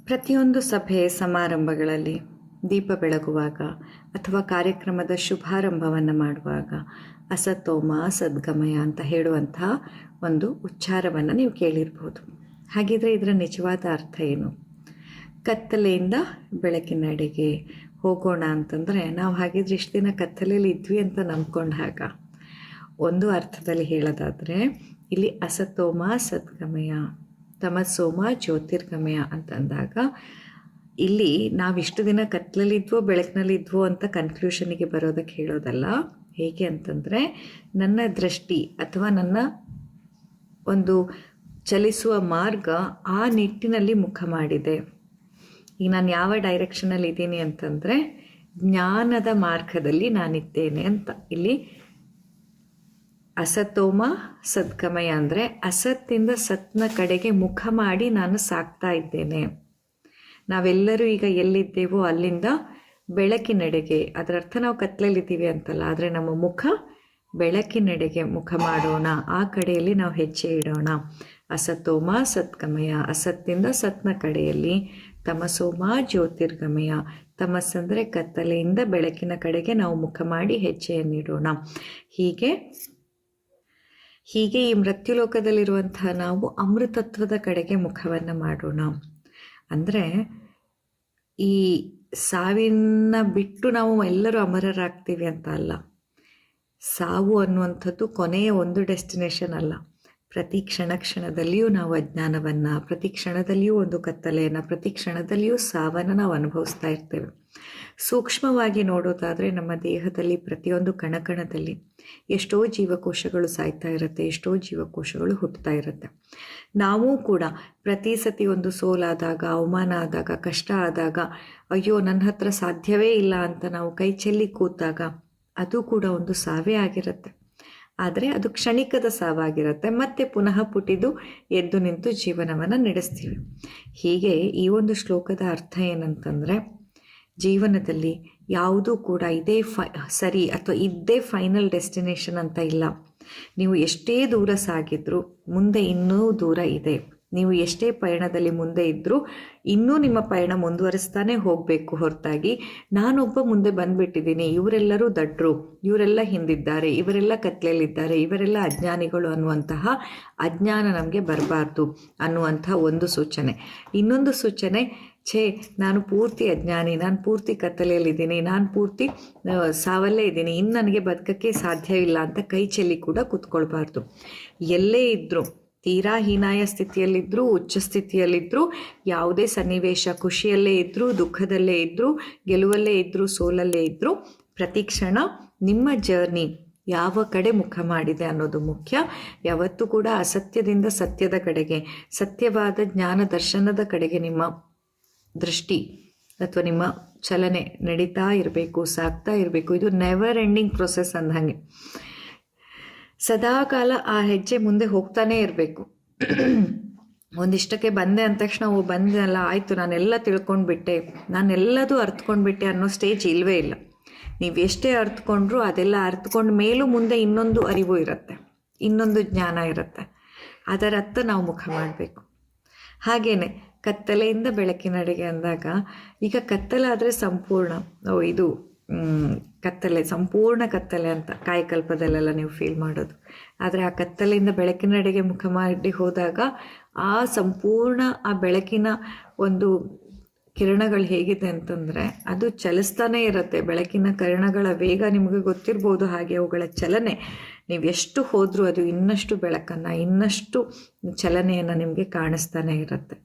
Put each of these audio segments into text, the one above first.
ಪ್ರತಿಯೊಂದು ಸಭೆ ಸಮಾರಂಭಗಳಲ್ಲಿ ದೀಪ ಬೆಳಗುವಾಗ ಅಥವಾ ಕಾರ್ಯಕ್ರಮದ ಶುಭಾರಂಭವನ್ನು ಮಾಡುವಾಗ ಅಸತೋಮ ಸದ್ಗಮಯ ಅಂತ ಹೇಳುವಂತಹ ಒಂದು ಉಚ್ಚಾರವನ್ನು ನೀವು ಕೇಳಿರ್ಬೋದು. ಹಾಗಿದ್ರೆ ಇದರ ನಿಜವಾದ ಅರ್ಥ ಏನು? ಕತ್ತಲೆಯಿಂದ ಬೆಳಕಿನೆಡೆಗೆ ಹೋಗೋಣ ಅಂತಂದರೆ ನಾವು ಹಾಗಿದ್ರೆ ಇಷ್ಟು ದಿನ ಕತ್ತಲೆಯಲ್ಲಿ ಇದ್ವಿ ಅಂತ ನಂಬ್ಕೊಂಡಾಗ ಒಂದು ಅರ್ಥದಲ್ಲಿ ಹೇಳೋದಾದರೆ ಇಲ್ಲಿ ಅಸತೋಮ ಸದ್ಗಮಯ, ತಮಸೋಮ ಜ್ಯೋತಿರ್ಗಮಯ ಅಂತಂದಾಗ ಇಲ್ಲಿ ನಾವಿಷ್ಟು ದಿನ ಕತ್ತಲಲ್ಲಿದ್ವೋ ಬೆಳಕಿನಲ್ಲಿದ್ವೋ ಅಂತ ಕನ್ಕ್ಲೂಷನಿಗೆ ಬರೋದಕ್ಕೆ ಹೇಳೋದಲ್ಲ. ಹೇಗೆ ಅಂತಂದರೆ ನನ್ನ ದೃಷ್ಟಿ ಅಥವಾ ನನ್ನ ಒಂದು ಚಲಿಸುವ ಮಾರ್ಗ ಆ ನಿಟ್ಟಿನಲ್ಲಿ ಮುಖ ಮಾಡಿದೆ. ಈಗ ನಾನು ಯಾವ ಡೈರೆಕ್ಷನಲ್ಲಿ ಇದ್ದೀನಿ ಅಂತಂದರೆ ಜ್ಞಾನದ ಮಾರ್ಗದಲ್ಲಿ ನಾನಿದ್ದೇನೆ ಅಂತ. ಇಲ್ಲಿ ಅಸತೋಮ ಸದ್ಗಮಯ ಅಂದರೆ ಅಸತ್ತಿಂದ ಸತ್ನ ಕಡೆಗೆ ಮುಖ ಮಾಡಿ ನಾನು ಸಾಕ್ತಾ ಇದ್ದೇನೆ. ನಾವೆಲ್ಲರೂ ಈಗ ಎಲ್ಲಿದ್ದೇವೋ ಅಲ್ಲಿಂದ ಬೆಳಕಿನೆಡೆಗೆ, ಅದರ ಅರ್ಥ ನಾವು ಕತ್ತಲಲ್ಲಿದ್ದೀವಿ ಅಂತಲ್ಲ, ಆದರೆ ನಮ್ಮ ಮುಖ ಬೆಳಕಿನೆಡೆಗೆ ಮುಖ ಮಾಡೋಣ, ಆ ಕಡೆಯಲ್ಲಿ ನಾವು ಹೆಜ್ಜೆ ಇಡೋಣ. ಅಸತೋಮ ಸದ್ಗಮಯ, ಅಸತ್ತಿಂದ ಸತ್ನ ಕಡೆಯಲ್ಲಿ. ತಮಸೋಮ ಜ್ಯೋತಿರ್ಗಮಯ, ತಮಸ್ಸಂದರೆ ಕತ್ತಲೆಯಿಂದ ಬೆಳಕಿನ ಕಡೆಗೆ ನಾವು ಮುಖ ಮಾಡಿ ಹೆಜ್ಜೆಯನ್ನಿಡೋಣ. ಹೀಗೆ ಈ ಮೃತ್ಯುಲೋಕದಲ್ಲಿರುವಂತಹ ನಾವು ಅಮೃತತ್ವದ ಕಡೆಗೆ ಮುಖವನ್ನು ಮಾಡೋಣ. ಅಂದರೆ ಈ ಸಾವಿನ ಬಿಟ್ಟು ನಾವು ಎಲ್ಲರೂ ಅಮರರಾಗ್ತೀವಿ ಅಂತ ಅಲ್ಲ. ಸಾವು ಅನ್ನುವಂಥದ್ದು ಕೊನೆಯ ಒಂದು ಡೆಸ್ಟಿನೇಷನ್ ಅಲ್ಲ. ಪ್ರತಿ ಕ್ಷಣದಲ್ಲಿಯೂ ನಾವು ಅಜ್ಞಾನವನ್ನು, ಪ್ರತಿ ಕ್ಷಣದಲ್ಲಿಯೂ ಒಂದು ಕತ್ತಲೆಯನ್ನು, ಪ್ರತಿ ಕ್ಷಣದಲ್ಲಿಯೂ ಸಾವನ್ನು ನಾವು ಅನುಭವಿಸ್ತಾ ಇರ್ತೇವೆ. ಸೂಕ್ಷ್ಮವಾಗಿ ನೋಡೋದಾದರೆ ನಮ್ಮ ದೇಹದಲ್ಲಿ ಪ್ರತಿಯೊಂದು ಕಣಕಣದಲ್ಲಿ ಎಷ್ಟೋ ಜೀವಕೋಶಗಳು ಸಾಯ್ತಾ ಇರುತ್ತೆ, ಎಷ್ಟೋ ಜೀವಕೋಶಗಳು ಹುಟ್ಟುತ್ತಾ ಇರುತ್ತೆ. ನಾವು ಕೂಡ ಪ್ರತಿ ಸತಿ ಒಂದು ಸೋಲಾದಾಗ, ಅವಮಾನ ಆದಾಗ, ಕಷ್ಟ ಆದಾಗ, ಅಯ್ಯೋ ನನ್ನ ಹತ್ರ ಸಾಧ್ಯವೇ ಇಲ್ಲ ಅಂತ ನಾವು ಕೈ ಚೆಲ್ಲಿ ಕೂತಾಗ ಅದು ಕೂಡ ಒಂದು ಸಾವೇ ಆಗಿರುತ್ತೆ. ಆದರೆ ಅದು ಕ್ಷಣಿಕದ ಸಾವಾಗಿರುತ್ತೆ. ಮತ್ತೆ ಪುನಃ ಪುಟಿದು ಎದ್ದು ನಿಂತು ಜೀವನವನ್ನು ನಡೆಸ್ತೀವಿ. ಹೀಗೆ ಈ ಒಂದು ಶ್ಲೋಕದ ಅರ್ಥ ಏನಂತಂದರೆ, ಜೀವನದಲ್ಲಿ ಯಾವುದೂ ಕೂಡ ಇದೇ ಸರಿ ಅಥವಾ ಇದ್ದೇ ಫೈನಲ್ ಡೆಸ್ಟಿನೇಷನ್ ಅಂತ ಇಲ್ಲ. ನೀವು ಎಷ್ಟೇ ದೂರ ಸಾಗಿದ್ರೂ ಮುಂದೆ ಇನ್ನೂ ದೂರ ಇದೆ. ನೀವು ಎಷ್ಟೇ ಪಯಣದಲ್ಲಿ ಮುಂದೆ ಇದ್ದರೂ ಇನ್ನೂ ನಿಮ್ಮ ಪಯಣ ಮುಂದುವರಿಸ್ತಾನೆ ಹೋಗಬೇಕು ಹೊರತಾಗಿ ನಾನೊಬ್ಬ ಮುಂದೆ ಬಂದುಬಿಟ್ಟಿದ್ದೀನಿ, ಇವರೆಲ್ಲರೂ ದಡ್ರು, ಇವರೆಲ್ಲ ಹಿಂದಿದ್ದಾರೆ, ಇವರೆಲ್ಲ ಕತ್ಲೆಯಲ್ಲಿದ್ದಾರೆ, ಇವರೆಲ್ಲ ಅಜ್ಞಾನಿಗಳು ಅನ್ನುವಂತಹ ಅಜ್ಞಾನ ನಮಗೆ ಬರಬಾರ್ದು ಅನ್ನುವಂಥ ಒಂದು ಸೂಚನೆ. ಇನ್ನೊಂದು ಸೂಚನೆ, ನಾನು ಪೂರ್ತಿ ಅಜ್ಞಾನಿ, ನಾನು ಪೂರ್ತಿ ಕತ್ತಲೆಯಲ್ಲಿದ್ದೀನಿ, ನಾನು ಪೂರ್ತಿ ಸಾವಲ್ಲೇ ಇದ್ದೀನಿ, ಇನ್ನು ನನಗೆ ಬದುಕಕ್ಕೆ ಸಾಧ್ಯವಿಲ್ಲ ಅಂತ ಕೈ ಚೆಲ್ಲಿ ಕೂಡ ಕೂತ್ಕೊಳ್ಬಾರ್ದು. ಎಲ್ಲೇ ಇದ್ದರೂ, ತೀರಾ ಹೀನಾಯ ಸ್ಥಿತಿಯಲ್ಲಿದ್ದರೂ, ಉಚ್ಚ ಸ್ಥಿತಿಯಲ್ಲಿದ್ದರೂ, ಯಾವುದೇ ಸನ್ನಿವೇಶ, ಖುಷಿಯಲ್ಲೇ ಇದ್ದರೂ, ದುಃಖದಲ್ಲೇ ಇದ್ದರೂ, ಗೆಲುವಲ್ಲೇ ಇದ್ದರೂ, ಸೋಲಲ್ಲೇ ಇದ್ದರೂ, ಪ್ರತಿ ಕ್ಷಣ ನಿಮ್ಮ ಜರ್ನಿ ಯಾವ ಕಡೆ ಮುಖ ಮಾಡಿದೆ ಅನ್ನೋದು ಮುಖ್ಯ. ಯಾವತ್ತೂ ಕೂಡ ಅಸತ್ಯದಿಂದ ಸತ್ಯದ ಕಡೆಗೆ, ಸತ್ಯವಾದ ಜ್ಞಾನ ದರ್ಶನದ ಕಡೆಗೆ ನಿಮ್ಮ ದೃಷ್ಟಿ ಅಥವಾ ನಿಮ್ಮ ಚಲನೆ ನಡೀತಾ ಇರಬೇಕು, ಸಾಗ್ತಾ ಇರಬೇಕು. ಇದು ನೆವರ್ ಎಂಡಿಂಗ್ ಪ್ರೊಸೆಸ್ ಅಂದಂಗೆ. ಸದಾಕಾಲ ಆ ಹೆಜ್ಜೆ ಮುಂದೆ ಹೋಗ್ತಾನೇ ಇರಬೇಕು. ಒಂದಿಷ್ಟಕ್ಕೆ ಬಂದೆ ಅಂದ ತಕ್ಷಣ ಬಂದೆಲ್ಲ ಆಯಿತು, ನಾನೆಲ್ಲ ತಿಳ್ಕೊಂಡ್ಬಿಟ್ಟೆ, ನಾನೆಲ್ಲದೂ ಅರ್ಥಕೊಂಡ್ಬಿಟ್ಟೆ ಅನ್ನೋ ಸ್ಟೇಜ್ ಇಲ್ಲವೇ ಇಲ್ಲ. ನೀವು ಎಷ್ಟೇ ಅರ್ಥಕೊಂಡ್ರೂ ಅದೆಲ್ಲ ಅರ್ಥಕೊಂಡ ಮೇಲೂ ಮುಂದೆ ಇನ್ನೊಂದು ಅರಿವು ಇರುತ್ತೆ, ಇನ್ನೊಂದು ಜ್ಞಾನ ಇರುತ್ತೆ. ಅದರತ್ತ ನಾವು ಮುಖ ಮಾಡಬೇಕು. ಹಾಗೇನೆ ಕತ್ತಲೆಯಿಂದ ಬೆಳಕಿನಡೆಗೆ ಅಂದಾಗ, ಈಗ ಕತ್ತಲಾದರೆ ಸಂಪೂರ್ಣ ಇದು ಕತ್ತಲೆ, ಸಂಪೂರ್ಣ ಕತ್ತಲೆ ಅಂತ ಕಾಯಕಲ್ಪದಲ್ಲೆಲ್ಲ ನೀವು ಫೀಲ್ ಮಾಡೋದು. ಆದರೆ ಆ ಕತ್ತಲೆಯಿಂದ ಬೆಳಕಿನಡೆಗೆ ಮುಖ ಮಾಡಿ ಹೋದಾಗ ಆ ಸಂಪೂರ್ಣ ಆ ಬೆಳಕಿನ ಒಂದು ಕಿರಣಗಳು ಹೇಗಿದೆ ಅಂತಂದರೆ ಅದು ಚಲಿಸ್ತಾನೇ ಇರುತ್ತೆ. ಬೆಳಕಿನ ಕಿರಣಗಳ ವೇಗ ನಿಮಗೆ ಗೊತ್ತಿರ್ಬೋದು. ಹಾಗೆ ಅವುಗಳ ಚಲನೆ ನೀವು ಎಷ್ಟು ಹೋದರೂ ಅದು ಇನ್ನಷ್ಟು ಬೆಳಕನ್ನು, ಇನ್ನಷ್ಟು ಚಲನೆಯನ್ನು ನಿಮಗೆ ಕಾಣಿಸ್ತಾನೆ ಇರುತ್ತೆ.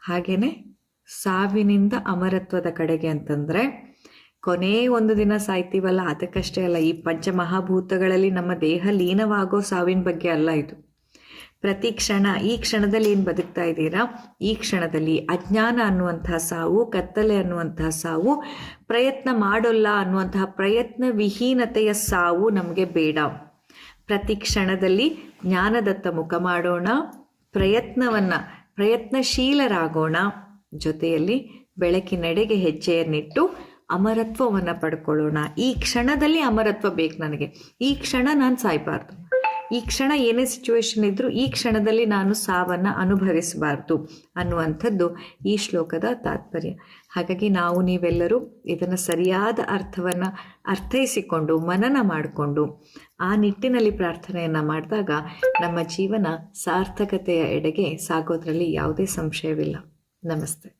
ಹಾಗೆಯೇ ಸಾವಿನಿಂದ ಅಮರತ್ವದ ಕಡೆಗೆ ಅಂತಂದರೆ, ಕೊನೇ ಒಂದು ದಿನ ಸಾಯ್ತೀವಲ್ಲ ಅದಕ್ಕಷ್ಟೇ ಅಲ್ಲ. ಈ ಪಂಚಮಹಾಭೂತಗಳಲ್ಲಿ ನಮ್ಮ ದೇಹ ಲೀನವಾಗೋ ಸಾವಿನ ಬಗ್ಗೆ ಅಲ್ಲ ಇದು. ಪ್ರತಿ ಕ್ಷಣ, ಈ ಕ್ಷಣದಲ್ಲಿ ಏನು ಬದುಕ್ತಾ ಇದ್ದೀರಾ, ಈ ಕ್ಷಣದಲ್ಲಿ ಅಜ್ಞಾನ ಅನ್ನುವಂತಹ ಸಾವು, ಕತ್ತಲೆ ಅನ್ನುವಂತಹ ಸಾವು, ಪ್ರಯತ್ನ ಮಾಡೋಲ್ಲ ಅನ್ನುವಂತಹ ಪ್ರಯತ್ನ ವಿಹೀನತೆಯ ಸಾವು ನಮಗೆ ಬೇಡ. ಪ್ರತಿ ಕ್ಷಣದಲ್ಲಿ ಜ್ಞಾನದತ್ತ ಮುಖ ಮಾಡೋಣ, ಪ್ರಯತ್ನಶೀಲರಾಗೋಣ, ಜೊತೆಯಲ್ಲಿ ಬೆಳಕಿನೆಡೆಗೆ ಹೆಜ್ಜೆಯನ್ನಿಟ್ಟು ಅಮರತ್ವವನ್ನು ಪಡ್ಕೊಳ್ಳೋಣ. ಈ ಕ್ಷಣದಲ್ಲಿ ಅಮರತ್ವ ಬೇಕು ನನಗೆ, ಈ ಕ್ಷಣ ನಾನು ಸಾಯ್ಬಾರ್ದು, ಈ ಕ್ಷಣ ಏನೇ ಸಿಚುವೇಶನ್ ಇದ್ರೂ ಈ ಕ್ಷಣದಲ್ಲಿ ನಾನು ಸಾವನ್ನು ಅನುಭವಿಸಬಾರ್ದು ಅನ್ನುವಂಥದ್ದು ಈ ಶ್ಲೋಕದ ತಾತ್ಪರ್ಯ. ಹಾಗಾಗಿ ನೀವೆಲ್ಲರೂ ಇದನ್ನು ಸರಿಯಾದ ಅರ್ಥವನ್ನು ಅರ್ಥೈಸಿಕೊಂಡು ಮನನ ಮಾಡಿಕೊಂಡು ಆ ನಿಟ್ಟಿನಲ್ಲಿ ಪ್ರಾರ್ಥನೆಯನ್ನು ಮಾಡಿದಾಗ ನಮ್ಮ ಜೀವನ ಸಾರ್ಥಕತೆಯ ಎಡೆಗೆ ಸಾಗೋದ್ರಲ್ಲಿ ಯಾವುದೇ ಸಂಶಯವಿಲ್ಲ. ನಮಸ್ತೆ.